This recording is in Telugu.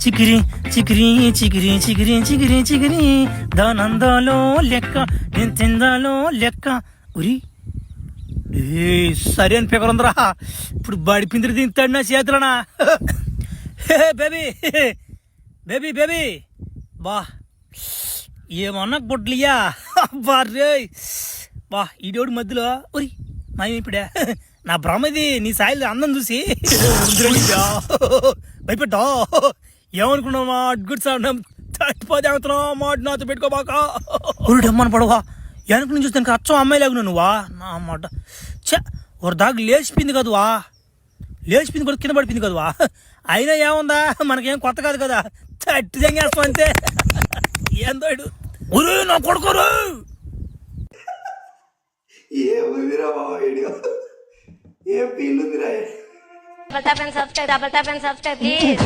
చికిరి చికిరి చికిరి చికిరి చికిరి చికిరి దానందాలో లెక్క నేను తిందాలో లెక్క ఉరి ఏ సరే అని పెకరుందరా ఇప్పుడు బడి పిందిరి తింటాడు నా చేతులనా బేబీ బేబీ బేబీ బా ఏమన్నా బొడ్లియా బా రే బా ఈడోడు మధ్యలో ఉరి మాయం ఇప్పుడే నా భ్రమది నీ సాయిలు అందం చూసి భయపెట్టా ఏమనుకున్నావా గుడ్ సార్ తట్టిపోతే అవుతున్నావు మాట నాతో పెట్టుకోబాక ఊరిడమ్మని పడవా వెనక నుంచి చూస్తే అచ్చం అమ్మాయి లాగున్నా నువ్వా నా మాట చ ఒక దాకా లేచిపోయింది కదవా లేచిపోయింది కూడా కింద పడిపోయింది కదవా అయినా ఏముందా మనకేం కొత్త కాదు కదా తట్టి తెంగేస్తాం అంతే ఏందో ఊరు నా కొడుకోరు Double tap and subscribe, please.